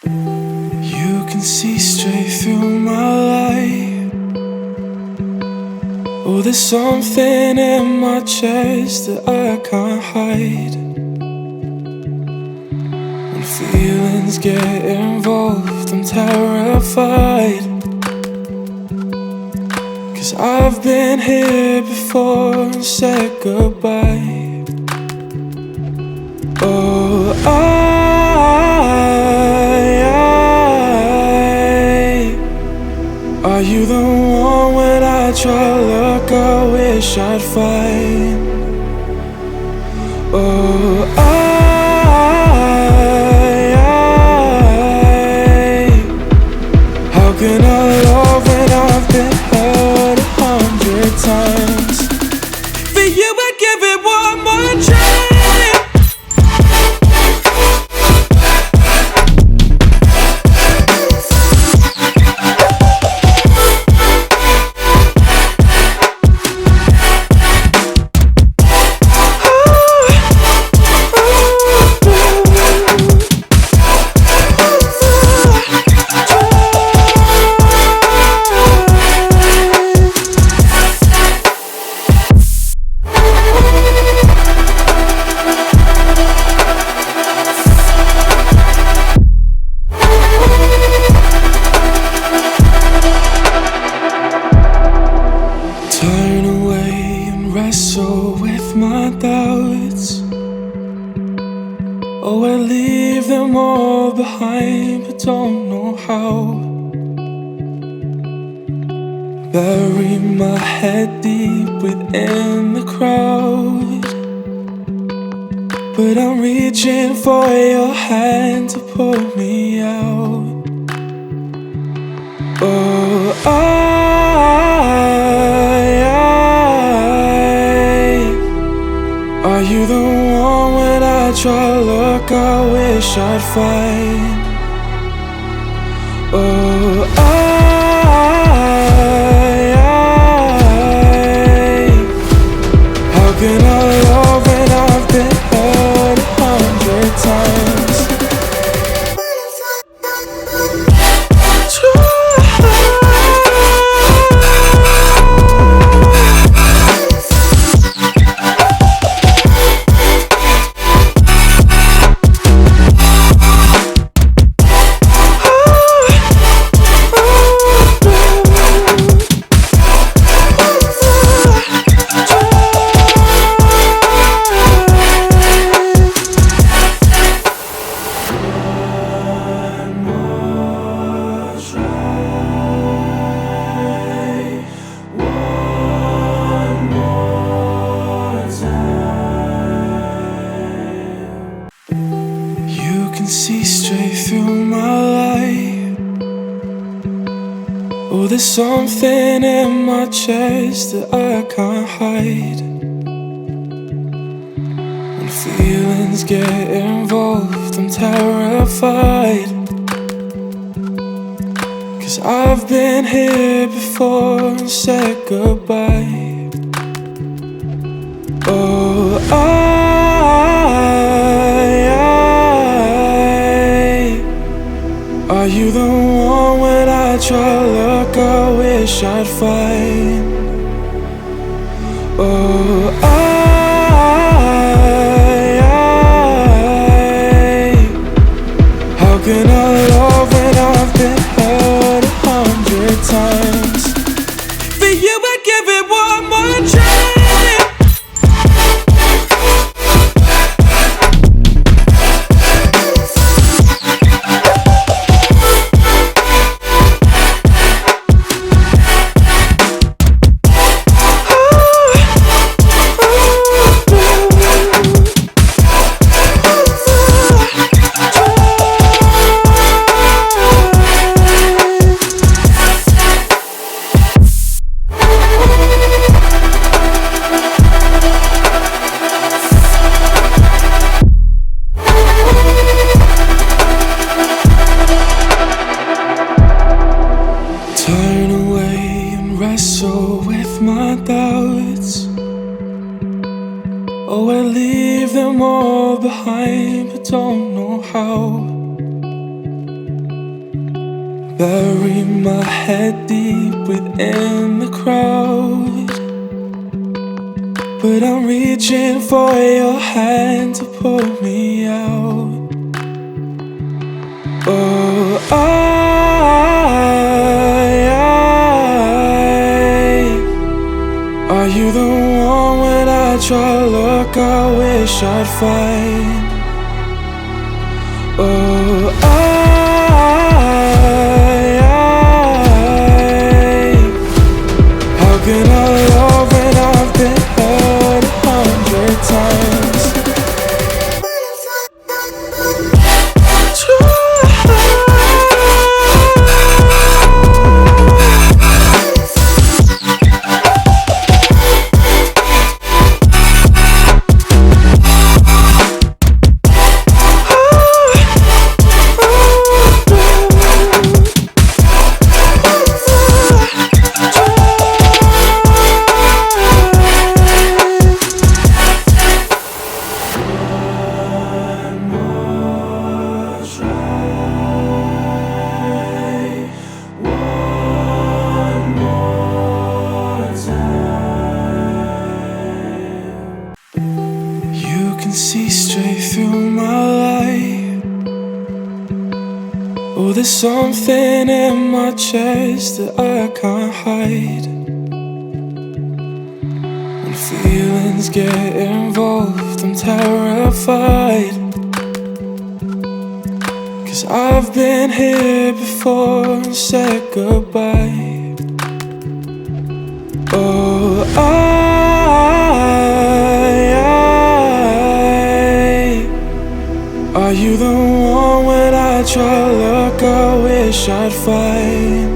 You can see straight through my life. Oh, there's something in my chest that I can't hide. When feelings get involved, I'm terrified. 'Cause I've been here before and said goodbye. Oh, are you the one when I try to look I wish I'd find? Oh, how can I love when I've been hurt 100 times? For you I'd give it one more try. Turn away and wrestle with my doubts. Oh, I leave them all behind, but don't know how. Bury my head deep within the crowd, but I'm reaching for your hand to pull me out. Oh, are you the one when I try to look I wish I'd find? Oh, how can I love when I've been hurt 100 times? You can see straight through my life. Oh, there's something in my chest that I can't hide. When feelings get involved, I'm terrified. 'Cause I've been here before and said goodbye. Oh, are you the one when I try to look I wish I'd find? Oh, how can I love when I've been hurt 100 times? For you I'd give it one more try. Turn away and wrestle with my doubts. Oh, I leave them all behind, but don't know how. bury my head deep within the crowd, but I'm reaching for your hand to pull me out. Oh, are you the one when I try to look, I wish I'd find? Oh, how can I love when I've been hurt 100 times? You can see straight through my light. Oh, there's something in my chest that I can't hide. When feelings get involved, I'm terrified, 'cause I've been here before and said goodbye. Oh, are you the one when I try to look, I wish I'd find?